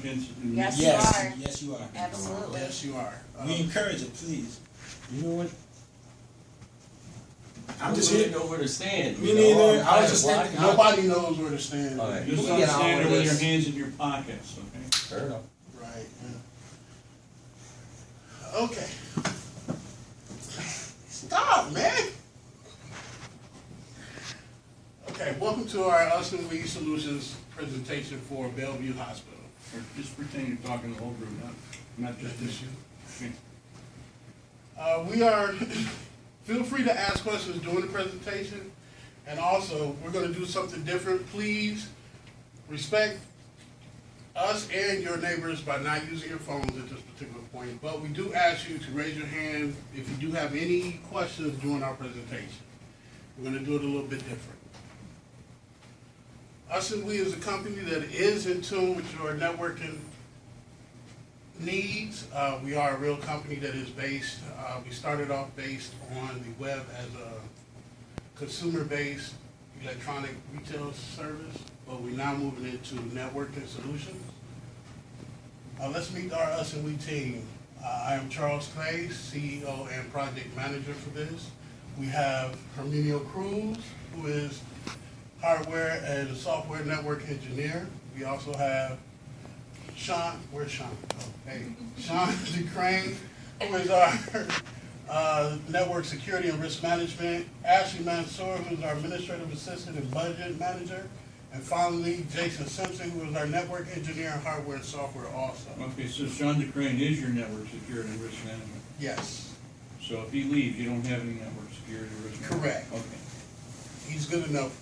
Yes, you Yes, are. yes, you are. Absolutely. Yes, you are. We encourage it, please. You know what? I'm just here. here. Know where to stand. Me you know? neither. I'm I was kinda just blocked thinking- out. Nobody knows where to stand. All right. Just We don't get on stand there with with your this. hands in your pockets, okay? Fair enough. Right. Yeah. Okay. Stop, man. Okay, welcome to our Us and We Solutions presentation for Bellevue Hospital. Or just pretend you're talking the whole group, not just this. Okay. We are, feel free to ask questions during the presentation, and also, we're gonna do something different. Please respect us and your neighbors by not using your phones at this particular point, but we do ask you to raise your hand if you do have any questions during our presentation. We're gonna do it a little bit different. Us and We is a company that is in tune with your networking needs. We are a real company that is based, we started off based on the web as a consumer-based electronic retail service, but we're now moving into networking solutions. Let's meet our Us and We team. I am Charles Clay, CEO and project manager for this. We have Herminio Cruz, who is hardware and software network engineer. We also have Sean, where's Sean? Oh, hey, Sean DeCrane, who is our network security and risk management. Ashley Mansour, who is our administrative assistant and budget manager. And finally, Jason Simpson, who is our network engineer and hardware and software also. Okay, so Sean DeCrane is your network security and risk management. Yes, So if he leaves, you don't have any network security or risk management? correct. Okay. He's good enough.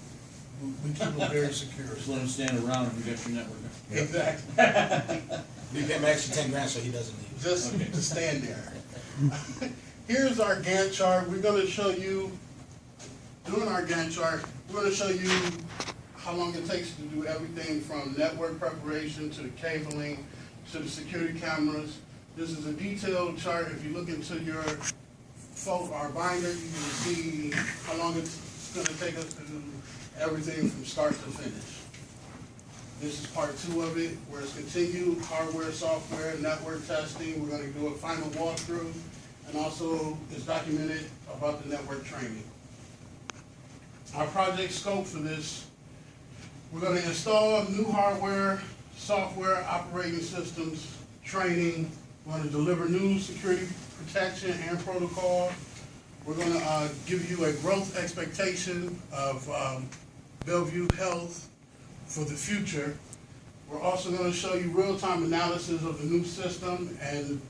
We keep him very secure. Just let him stand around and you got your network. Exactly. We pay him extra 10 grand so he doesn't leave. Just Okay. to stand there. Here's our Gantt chart. We're gonna show you, during our Gantt chart, we're gonna show you how long it takes to do everything from network preparation to the cabling to the security cameras. This is a detailed chart. If you look into your our binder, you can see how long it's gonna take us to do everything from start to finish. This is part 2 of it, where it's continued hardware, software, network testing. We're gonna do a final walkthrough, and also it's documented about the network training. Our project scope for this, we're gonna install new hardware, software, operating systems, training. We're gonna deliver new security protection and protocol. We're gonna give you a growth expectation of Bellevue Health for the future. We're also going to show you real-time analysis of the new system, and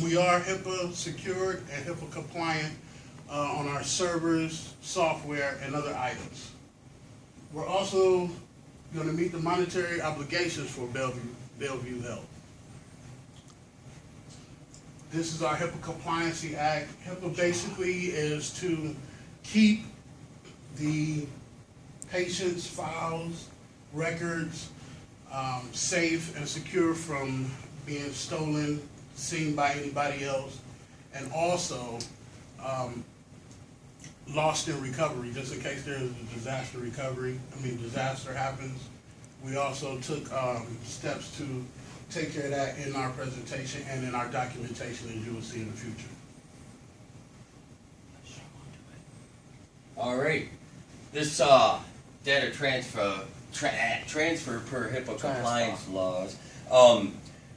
we are HIPAA secured and HIPAA compliant on our servers, software, and other items. We're also going to meet the monetary obligations for Bellevue Health. This is our HIPAA Compliancy Act. HIPAA basically is to keep the patient's files, records, safe and secure from being stolen, seen by anybody else, and also lost in recovery, just in case there's a disaster happens. We also took steps to take care of that in our presentation and in our documentation, as you will see in the future. All right. This data transfer per HIPAA compliance laws.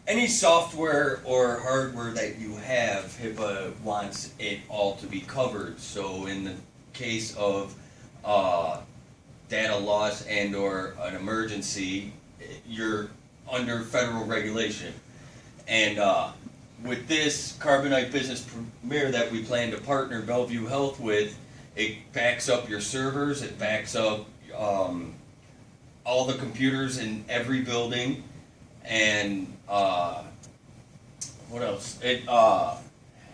Any software or hardware that you have, HIPAA wants it all to be covered. So in the case of data loss and or an emergency, you're under federal regulation. And with this Carbonite Business Premier that we plan to partner Bellevue Health with, it backs up your servers, it backs up all the computers in every building, and what else? It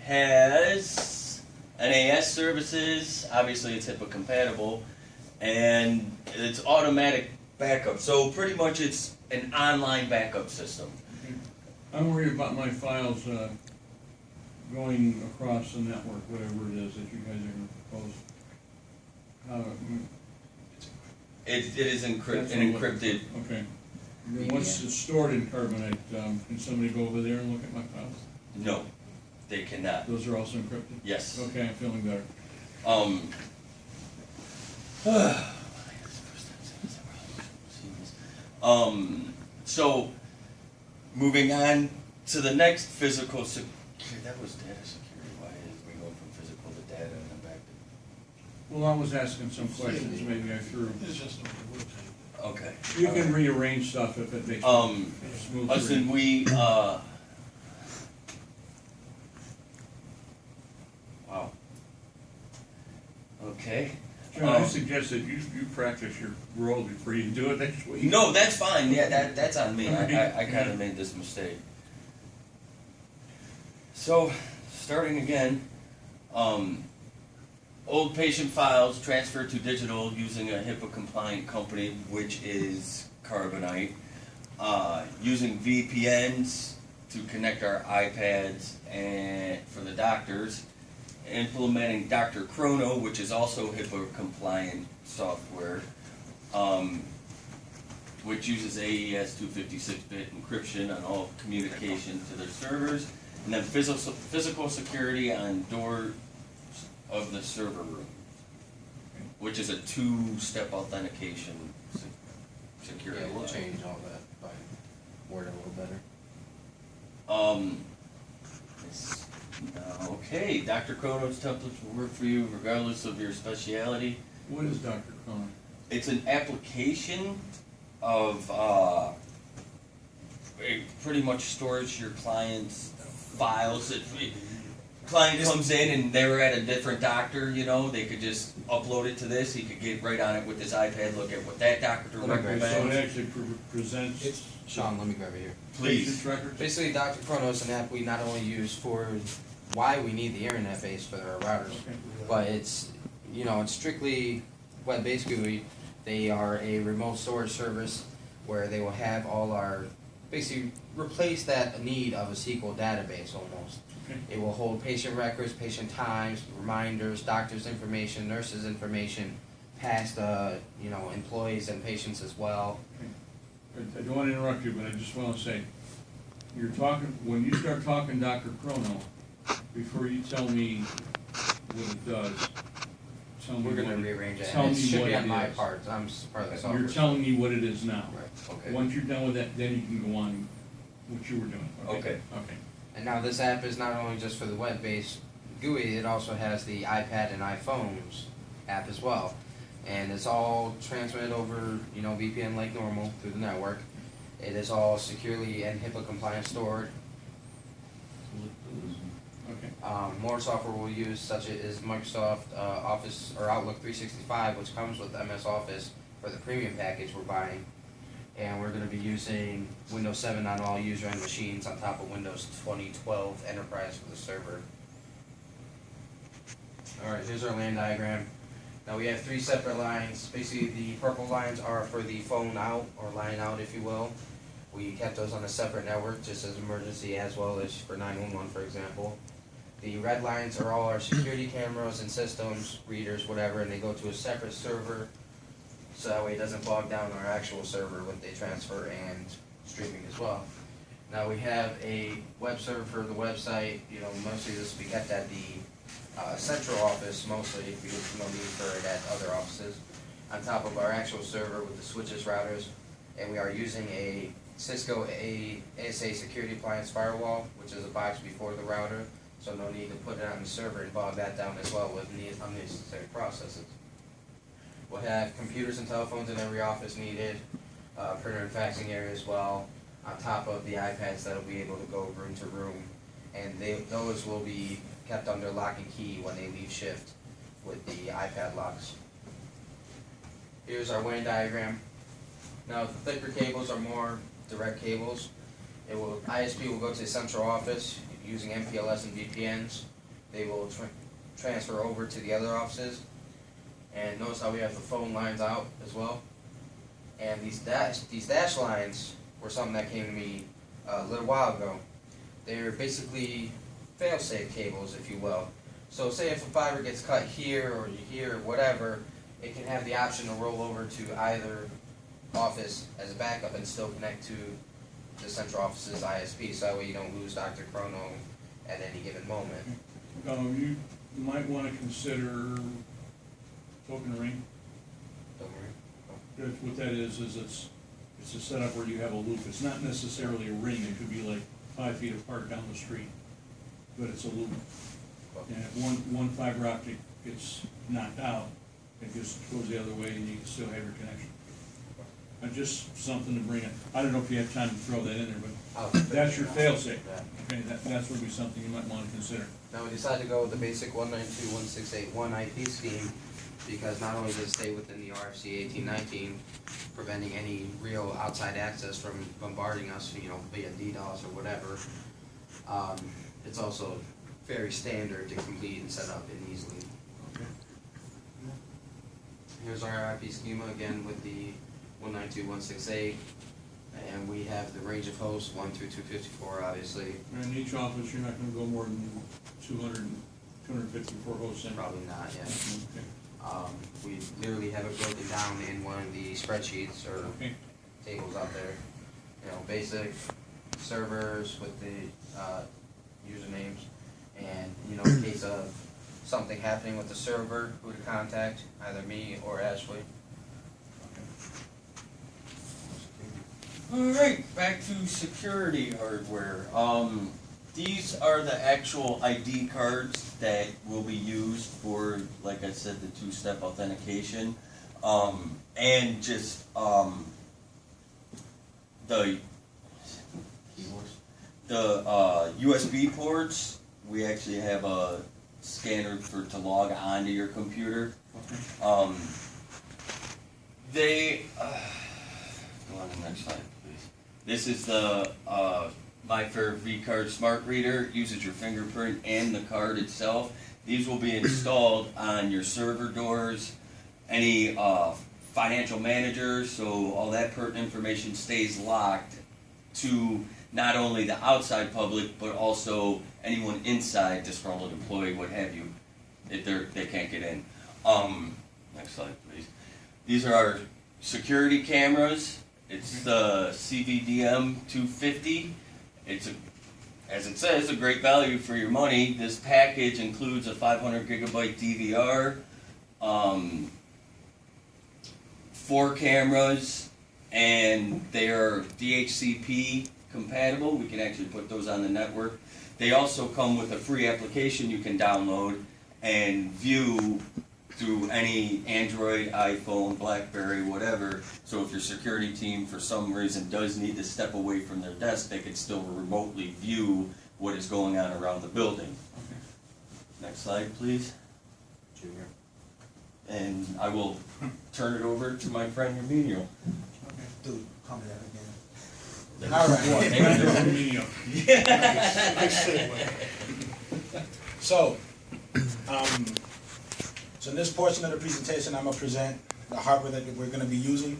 has NAS services, obviously it's HIPAA compatible, and it's automatic backup. So pretty much it's an online backup system. I'm worried about my files going across the network, whatever it is that you guys are going to propose. It is That's encrypted. Okay. Then what's stored in carbonite? Can somebody go over there and look at my files? No, they cannot. Those are also encrypted? Yes. Okay, I'm feeling better. So, moving on to the next physical that was data security. Why is we go from physical to data and then back to? Well, I was asking some questions, maybe I threw. It's just on the website. Okay. You all can right. rearrange stuff if it makes it smoother. Listen, wow. Okay. John, I suggest that you practice your role before you do it next week. No, that's fine. Yeah, that's on me. I kind of made this mistake. So, starting again, old patient files transferred to digital using a HIPAA-compliant company, which is Carbonite. Using VPNs to connect our iPads and for the doctors. Implementing Dr. Chrono, which is also HIPAA-compliant software, which uses AES 256-bit encryption on all communication to their servers, and then physical security on doors of the server room, which is a two-step authentication security. Yeah, we'll change all that by wording a little better. Okay, Dr. Chrono's templates will work for you regardless of your specialty. What is Dr. Cronin? It's an application of it pretty much stores your client's files. If client comes in and they were at a different doctor, you know, they could just upload it to this. He could get right on it with his iPad, look at what that doctor Let me grab it. So it recommends. actually presents Sean, let me grab it here. Please. patient records? Basically, Dr. Chrono is an app we not only use for why we need the internet base for our routers, Okay. but it's, you know, it's strictly web-based GUI. They are a remote storage service where they will have all our, basically replace that need of a SQL database almost. Okay. It will hold patient records, patient times, reminders, doctor's information, nurse's information, past, you know, employees and patients as well. I don't want to interrupt you, but I just want to say, you're talking, when you start talking Dr. Chrono, before you tell me what it does, tell me We're gonna what it- rearrange it, tell and it me should what be it on my is. part, I'm part of the software. You're telling me what it is now. Right, okay. Once you're done with that, then you can go on what you were doing. Okay. Okay. And now this app is not only just for the web-based GUI, it also has the iPad and iPhones app as well. And it's all transmitted over, you know, VPN like normal through the network. It is all securely and HIPAA compliant stored. Okay. More software we'll use, such as Microsoft Office or Outlook 365, which comes with MS Office for the premium package we're buying. And we're going to be using Windows 7 on all user-end machines on top of Windows 2012 Enterprise for the server. Alright, here's our LAN diagram. Now we have three separate lines. Basically, the purple lines are for the phone out, or line out if you will. We kept those on a separate network just as emergency, as well as for 911 for example. The red lines are all our security cameras and systems, readers, whatever, and they go to a separate server, so that way it doesn't bog down our actual server with the transfer and streaming as well. Now we have a web server for the website. You know, mostly this will be kept at the central office mostly, because there's no need for it at other offices. On top of our actual server with the switches, routers, and we are using a Cisco ASA security appliance firewall, which is a box before the router, so no need to put it on the server and bog that down as well with unnecessary processes. We'll have computers and telephones in every office needed, printer and faxing area as well, on top of the iPads that'll be able to go room to room, and those will be kept under lock and key when they leave shift with the iPad locks. Here's our WAN diagram. Now the thicker cables are more direct cables. ISP will go to the central office using MPLS and VPNs. They will transfer over to the other offices. And notice how we have the phone lines out as well. And these dash lines were something that came to me a little while ago. They're basically fail-safe cables, if you will. So say if a fiber gets cut here or here or whatever, it can have the option to roll over to either office as a backup and still connect to the central office's ISP, so that way you don't lose Dr. Chrono at any given moment. You might wanna consider token ring. Don't worry. What that is it's a setup where you have a loop. It's not necessarily a ring, it could be like 5 feet apart down the street, but it's a loop. And if one fiber optic gets knocked out, it just goes the other way and you can still have your connection. Just something to bring it, I don't know if you have time to throw that in there, but that's your fail-safe. Yeah. Okay, that's would be something you might wanna consider. Now, we decided to go with the basic 192.168.1 IP scheme because not only does it stay within the RFC 1819, preventing any real outside access from bombarding us, via DDoS or whatever, it's also very standard to complete and set up and easily. Okay. Here's our IP schema again with the 192.168, and we have the range of hosts 1 through 254, obviously. And in each office, you're not gonna go more than 254 hosts in. Probably not, yeah. Okay. We literally have it broken down in one of the spreadsheets or Okay. tables out there. Basic servers with the usernames, and in case of something happening with the server, who to contact, either me or Ashley. Alright, back to security hardware. These are the actual ID cards that will be used for, like I said, the two-step authentication. And just, the USB ports, we actually have a scanner to log onto your computer. Go on the next slide, please. This is the MyFair V-Card Smart Reader. It uses your fingerprint and the card itself. These will be installed on your server doors, any financial managers, so all that pertinent information stays locked to not only the outside public, but also anyone inside, disgruntled employee, what have you, if they can't get in. Next slide, please. These are our security cameras. It's the CVDM 250. It's as it says, a great value for your money. This package includes a 500 gigabyte DVR, 4 cameras, and they are DHCP compatible. We can actually put those on the network. They also come with a free application you can download and view through any Android, iPhone, BlackBerry, whatever. So if your security team for some reason does need to step away from their desk, they can still remotely view what is going on around the building. Okay. Next slide, please. Junior. And I will turn it over to my friend Remedial. Dude, call me that again. All right. Nice segue. So in this portion of the presentation, I'm gonna present the hardware that we're gonna be using.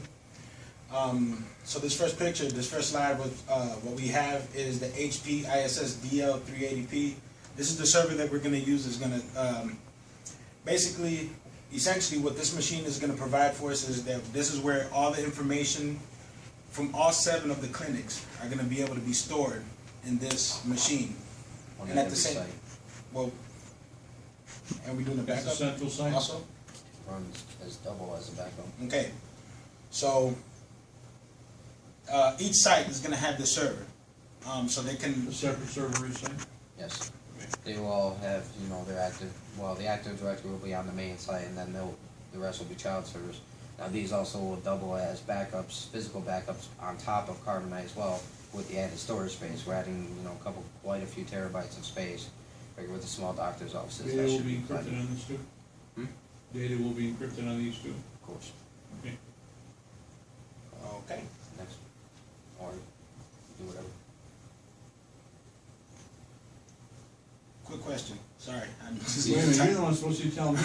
So this first picture, this first slide with what we have is the HP ISS DL380P. This is the server that we're gonna use. Is gonna essentially what this machine is gonna provide for us is that this is where all the information from all 7 of the clinics are gonna be able to be stored in this machine. And at the same, well, and we're doing a That's backup the central site? also? Runs as double as a backup. Okay, so each site is gonna have the server, so they can. A separate server each site? Yes. They will all have, their active, the Active Directory will be on the main site, and then the rest will be child servers. Now, these also will double as backups, physical backups, on top of Carbonite as well, with the added storage space. We're adding, quite a few terabytes of space, figure with the small doctor's offices. Data that will should be plenty. encrypted on this too? Data will be encrypted on these too? Of course. Okay. Okay. Next. Or do whatever. Quick question. Sorry. Wait a minute, you're the one supposed to tell me.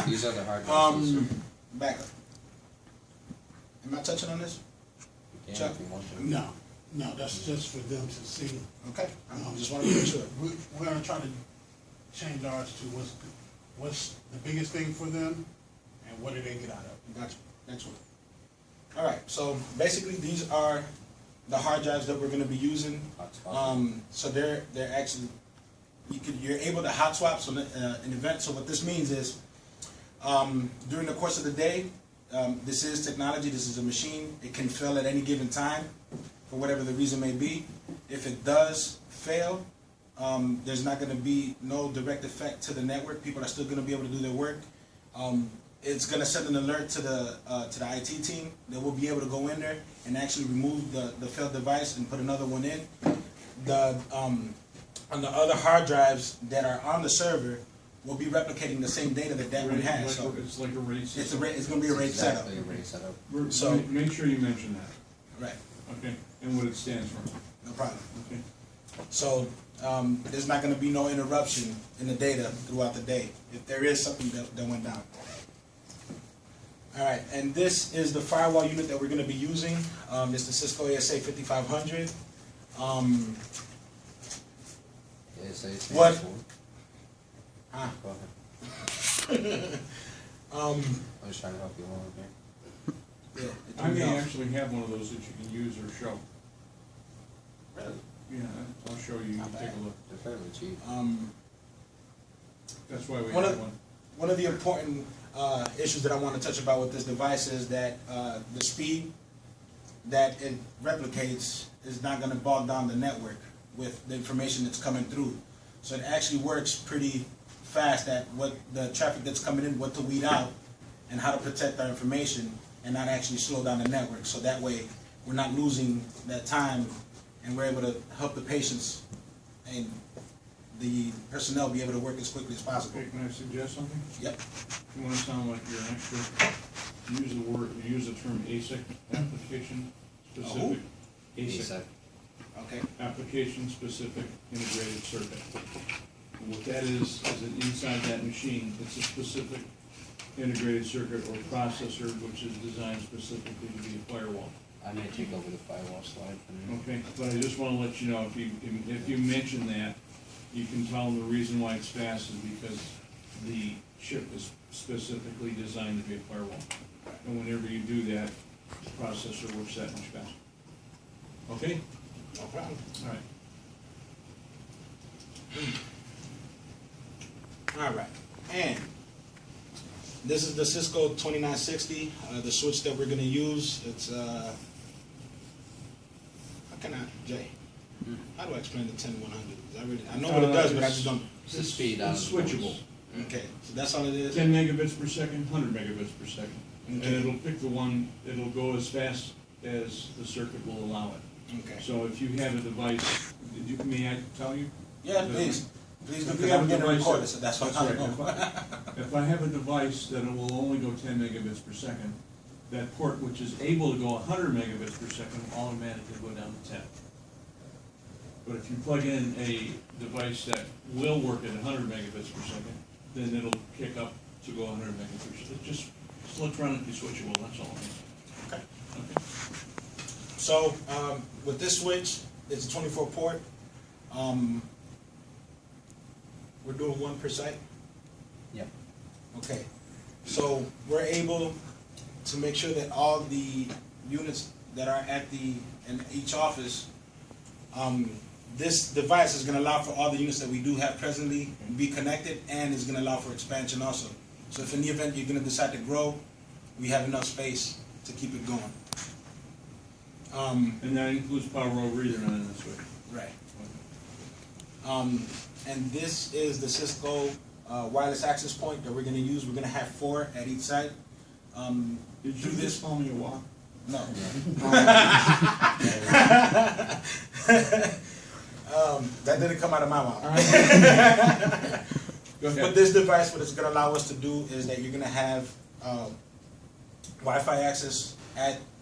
These are the hard drives. Backup. Am I touching on this? You Chuck? can if you want to. No, that's just for them to see. Okay. I just want to make sure. We're gonna try to change ours to what's the biggest thing for them, and what do they get out of it. Gotcha. Next one. All right, so basically these are the hard drives that we're going to be using. So they're actually you're able to hot swap so an event. So what this means is during the course of the day, this is technology. This is a machine. It can fail at any given time for whatever the reason may be. If it does fail, there's not going to be no direct effect to the network. People are still going to be able to do their work. It's going to send an alert to the IT team. They will be able to go in there and actually remove the failed device and put another one in. On the other hard drives that are on the server, we'll be replicating the same data that one has. So It's like a RAID system. it's going to be a RAID setup. Exactly, a RAID setup. So- Make sure you mention that, Right, okay, and what it stands for, no problem. okay? So there's not going to be no interruption in the data throughout the day if there is something that went down. All right, and this is the firewall unit that we're going to be using. It's the Cisco ASA 5500. ASA What? stands for- Ah, Go ahead. um, I was trying to help you along here. yeah, I may actually have one of those that you can use or show. Really? Yeah, I'll show you, you Not can take bad. a look. They're fairly cheap. That's why we One have of- one. One of the important issues that I want to touch about with this device is that the speed that it replicates is not going to bog down the network with the information that's coming through. So it actually works pretty fast at what the traffic that's coming in, what to weed out, and how to protect our information and not actually slow down the network. So that way we're not losing that time and we're able to help the patients and the personnel be able to work as quickly as possible. Okay, can I suggest something? Yep. If you wanna sound like you're an expert, use the term ASIC, application specific. ASAP. Okay. Application specific integrated circuit. And what that is that inside that machine, it's a specific integrated circuit or processor which is designed specifically to be a firewall. I may take over the firewall slide for now. Okay, but I just wanna let you know, if you mention that, you can tell them the reason why it's fast is because the chip is specifically designed to be a firewall. And whenever you do that, the processor works that much faster. Okay? No problem. All right. All right. And this is the Cisco 2960, the switch that we're going to use. It's, how can I, Jay? How do I explain the 10100? I know what it does, but I just don't. It's the speed out It's of the switchable. Okay, so that's all it is? 10 megabits per second, 100 megabits per second. And Okay. it'll pick the one, it'll go as fast as the circuit will allow it. Okay. So if you have a device, may I tell you? Yeah, please. Please do, If because you have I'm a getting device recorded, that- so that's what that's I'm right. going. If I have a device that will only go 10 megabits per second, that port which is able to go 100 megabits per second will automatically go down to 10. But if you plug in a device that will work at 100 megabits per second, then it'll kick up to go 100 megabits per second. It's just electronically switchable, that's all. Okay. Okay. So, with this switch, it's a 24 port. We're doing one per site? Yep. Okay. So, we're able to make sure that all the units that are in each office, this device is going to allow for all the units that we do have presently be connected, and is going to allow for expansion also. So if in the event you're going to decide to grow, we have enough space to keep it going. And that includes power over Ethernet in this way. Right. And this is the Cisco wireless access point that we're going to use. We're going to have 4 at each site. Did you just call me a walk? No. That didn't come out of my mouth. Go But ahead. this device, what it's going to allow us to do is that you're going to have Wi-Fi access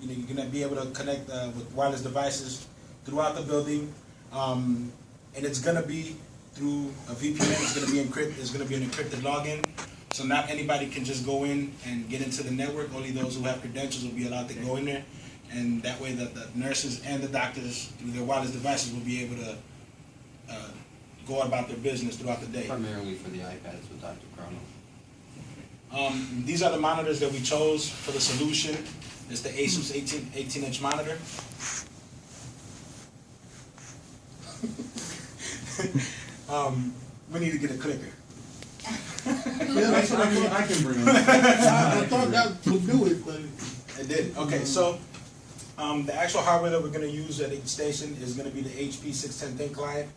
you're going to be able to connect with wireless devices throughout the building, and it's going to be through a VPN. It's going to be encrypted. It's going to be an encrypted login, so not anybody can just go in and get into the network. Only those who have credentials will be allowed to go in there, and that way the nurses and the doctors through their wireless devices will be able to go about their business throughout the day. Primarily for the iPads with Dr. Chrono. These are the monitors that we chose for the solution. It's the Asus 18-inch monitor. We need to get a clicker. Yeah, that's what I can bring them. I thought that would do it, but It did. Okay, so the actual hardware that we're going to use at each station is going to be the HP 610 Thin Client.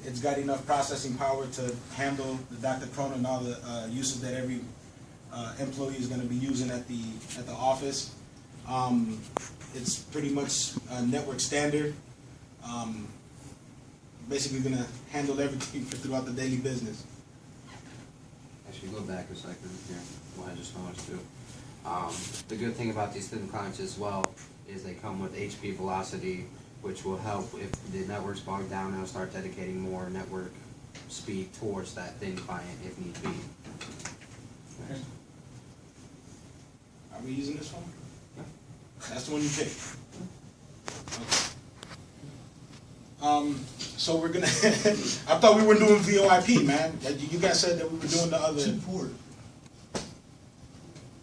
It's got enough processing power to handle the Dr. Chrono and all the uses that every employee is going to be using at the office. It's pretty much network standard. Basically going to handle everything throughout the daily business. Actually, go back a second here. Well, I just noticed too. The good thing about these thin clients as well is they come with HP Velocity, which will help if the network's bogged down. It'll start dedicating more network speed towards that thin client if need be. Okay. Are we using this one? Yeah. That's the one you picked. Okay. So we're gonna. I thought we were doing VoIP, man. You guys said that we were doing the other. support.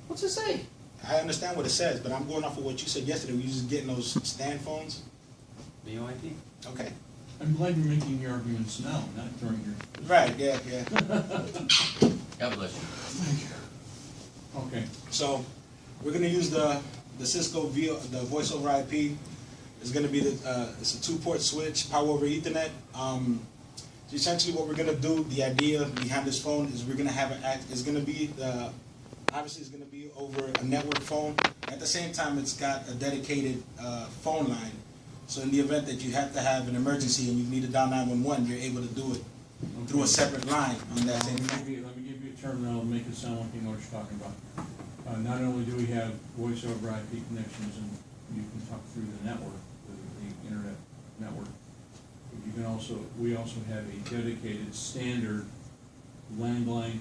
What's it say? I understand what it says, but I'm going off of what you said yesterday. We just getting those stand phones. VoIP? Okay. I'm glad you're making your arguments now, not during your. Right. Yeah. Yeah. God bless you. Okay. So we're gonna use the Cisco the voice over IP. It's gonna be it's a 2-port switch, power over Ethernet. So essentially, what we're gonna do, the idea behind this phone is we're gonna have it's gonna be obviously it's gonna be over a network phone. At the same time, it's got a dedicated phone line. So in the event that you have to have an emergency and you need to dial 911, you're able to do it through a separate line on that same phone. Let me give you a term that'll make it sound like you know what you're talking about. Not only do we have voice over IP connections and you can talk through the network, the internet network, but you can we also have a dedicated standard landline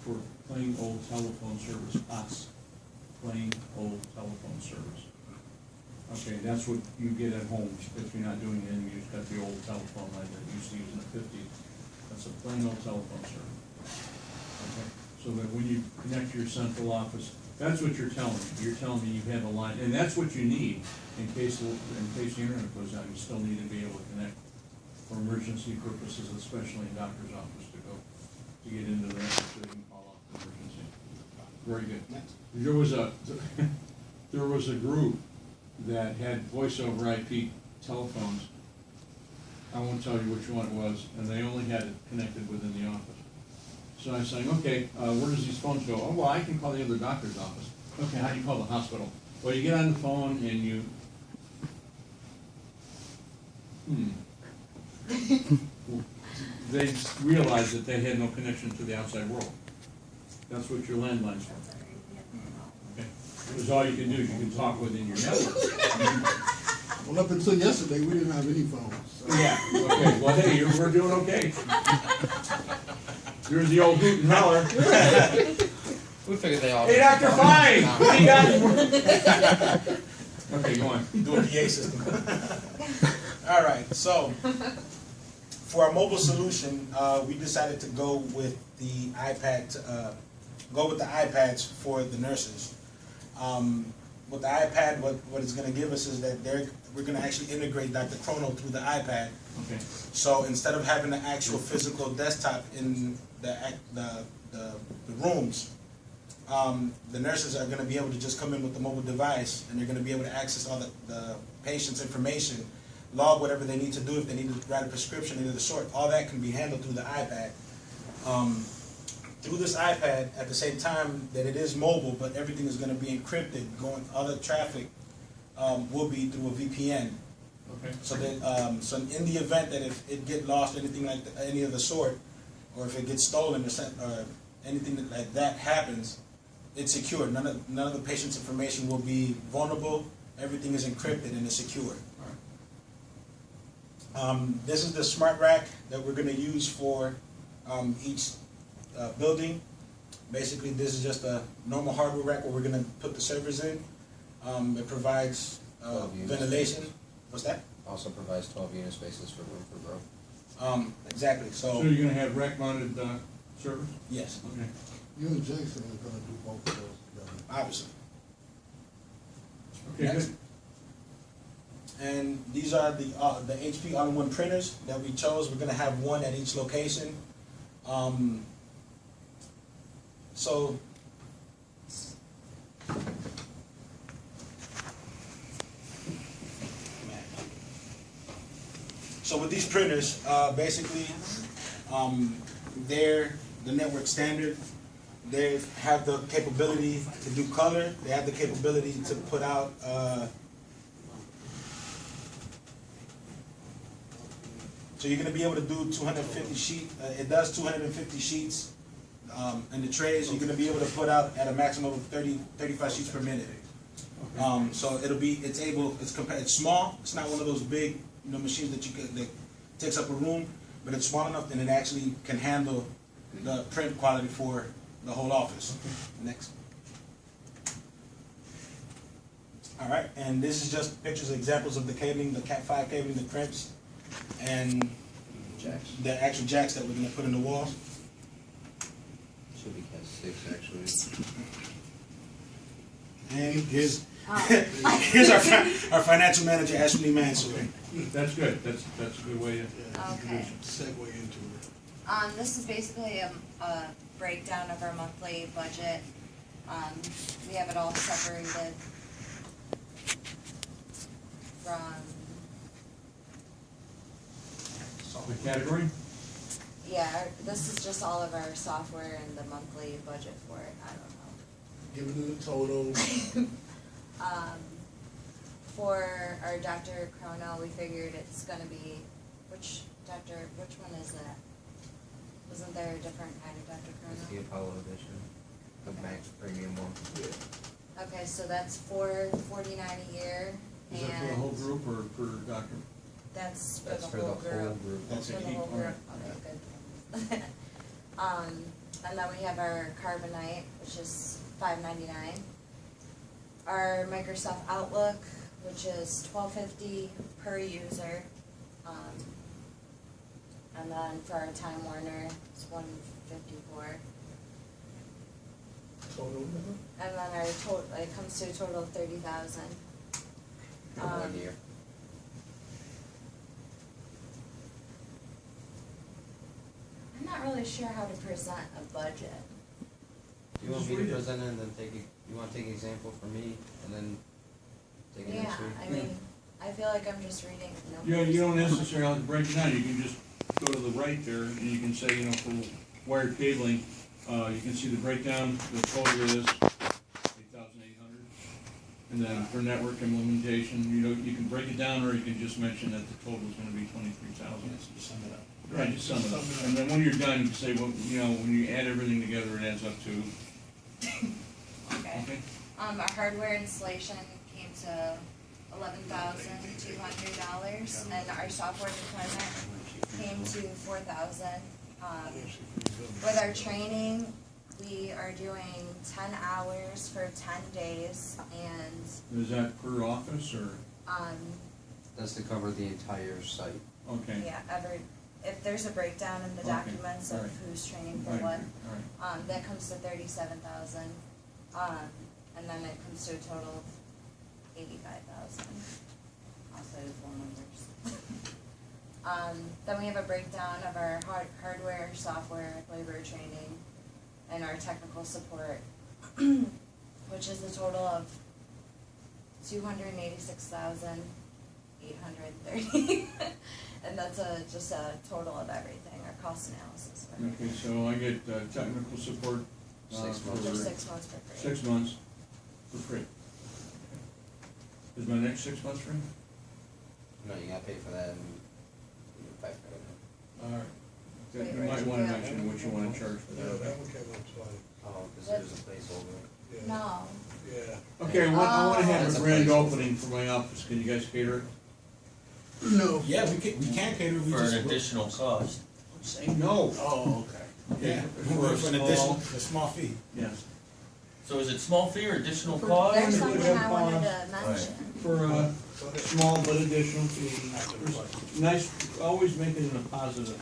for plain old telephone service, POTS, plain old telephone service. Okay, that's what you get at home if you're not doing anything, you just got the old telephone line that you used to use in the 50s. That's a plain old telephone service. Okay, so that when you connect to your central office, that's what you're telling me. You're telling me you have a line, and that's what you need in case the internet goes out. You still need to be able to connect for emergency purposes, especially in doctor's office to get into the network so they can call off the emergency. Very good. There was a group that had voice over IP telephones. I won't tell you which one it was, and they only had it connected within the office. So I was saying, okay, where does these phones go? Oh, well, I can call the other doctor's office. Okay, how do you call the hospital? Well, you get on the phone and you... They realized that they had no connection to the outside world. That's what your landline's for. Okay? Because all you can do is you can talk within your network. Well, up until yesterday, we didn't have any phones. So. Yeah. Okay, well, hey, we're doing okay. You're the old hoot and holler. We figured they all. Hey, Dr. Fine! What do you got? Okay, go on. Do a PA system. All right, so for our mobile solution, we decided to go with the iPads for the nurses. With the iPad, what it's going to give us is that we're going to actually integrate Dr. Chrono through the iPad. Okay. So instead of having the actual physical desktop in the rooms, the nurses are going to be able to just come in with the mobile device, and they're going to be able to access all the patient's information, log whatever they need to do, if they need to write a prescription, any of the sort. All that can be handled through the iPad. Through this iPad, at the same time that it is mobile, but everything is going to be encrypted. Other traffic will be through a VPN. Okay. So that so in the event that if it get lost, anything like any of the sort, or if it gets stolen or anything like that happens, it's secure. None of the patient's information will be vulnerable. Everything is encrypted and is secure. This is the smart rack that we're going to use for each building. Basically, this is just a normal hardware rack where we're going to put the servers in. It provides ventilation. What's that? Also provides 12 unit spaces for room for growth. Exactly. So you're going to have rack-mounted servers? Yes, Okay. You and Jason are gonna do both of those together. obviously. Okay, Next. good. And these are the HP all-in-one printers that we chose. We're gonna have one at each location. So with these printers, basically, they're the network standard. They have the capability to do color. They have the capability to put out so you're going to be able to do 250 sheet. It does 250 sheets in the trays. You're going to be able to put out at a maximum of 35 sheets per minute. So it's small. It's not one of those big, machines that takes up a room, but it's small enough that it actually can handle the print quality for the whole office. Okay. Next. All right, and this is just pictures, examples of the cabling, the Cat 5 cabling, the crimps, and Jacks. the actual jacks that we're going to put in the walls. Should be Cat 6 actually. And here's our financial manager, Ashley Mansour. That's good, that's a good way to. Okay. Segue into it. This is basically a breakdown of our monthly budget. We have it all separated from, The category? yeah, this is just all of our software and the monthly budget for it, I don't know. Given the total, For our Dr. Chrono, we figured it's gonna be, which one is that? Wasn't there a different kind of Dr. It's the Chrono? Apollo edition, the max premium one. Okay, so that's $449 a year, Is that for the whole group or per doctor? that's for That's the for the whole whole group. group. That's For the it. whole group, okay, good. And then we have our Carbonite, which is $5.99. Our Microsoft Outlook, which is $12.50 per user. And then for our Time Warner, it's $154. total, And then our total, it comes to a total of $30,000. For 1 year. I'm not really sure how to present a budget. Do you want Just me to read it. present it and then you want to take an example for me and then take it Yeah, next week? I mean, I feel like I'm just reading You numbers. don't necessarily have to break it down, you can just go to the right there, and you can say, for wired cabling, you can see the breakdown, the total is 8,800. And then for network implementation, you can break it down, or you can just mention that the total is gonna be 23,000. Sum it up. Right, just sum it up. And then when you're done, you say, well, when you add everything together, it adds up to, Okay. okay? Our hardware installation came to $11,200, and our software deployment came to $4,000. With our training, we are doing 10 hours for 10 days, and, Is that per office, or, That's to cover the entire site. okay? yeah, if there's a breakdown in the Okay, documents of alright. who's training for Right, what, alright. that comes to 37,000. And then it comes to a total of 85,000. I'll say the full numbers. Then we have a breakdown of our hardware, software, labor training, and our technical support, which is a total of 286,830. And that's just a total of everything, our cost analysis. of Okay, everything. so I get technical support. 6 months. For For 6 months for free. 6 months for free. Is my next 6 months free? No, you gotta pay for that and you pay for it. All right. Wait, You right, might wanna yeah. mention what you wanna charge for yeah, that. that one came up twice, Oh, because there's a placeholder. yeah. No, Yeah. Okay, I wanna have That's a a grand placeholder. opening for my office, can you guys cater it? No. Yeah, we can cater. We For just an additional cost. Say no. Oh, okay. Yeah, For a for an small- a small fee. Yes, So is it small fee or additional For- cost? there's we something have I wanted to Right. mention. for a Go ahead. small but additional fee. Nice, always making it a positive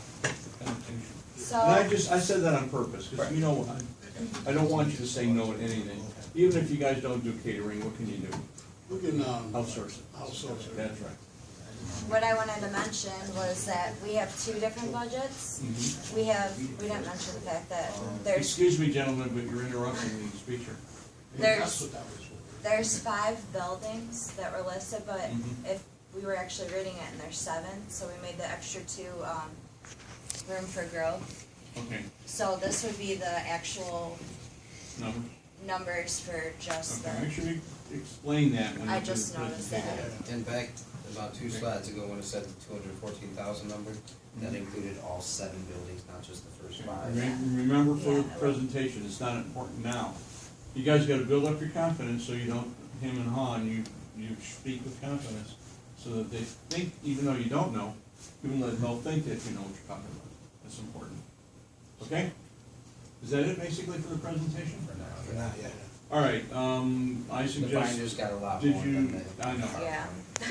connotation. So, And I said that on purpose, because I don't want you to say no to anything. Even if you guys don't do catering, what can you do? We can, Outsource it. outsource it. That's right. What I wanted to mention was that we have two different budgets. We didn't mention the fact that there's, Excuse me, gentlemen, but you're interrupting the speaker. That's what that was for. there's 5 buildings that were listed, but Mhm. if we were actually reading it and there's 7, so we made the extra 2, room for growth. Okay, So this would be the actual number. numbers for just Okay, the, make sure you explain that when I you do just the noticed presentation. that. And back about 2 slides ago, when it said the 214,000 number, that included all 7 buildings, not just the first 5. Remember for the Yeah. presentation, it's not important now. You guys gotta build up your confidence so you don't hem and haw, and you speak with confidence, so that they think, even though you don't know, even though they'll think that you know what you're talking about. That's important. Okay? Is that it basically for the presentation? Not yet. All right, I The suggest, binder's got a lot did more you- than the. I know. Yeah. did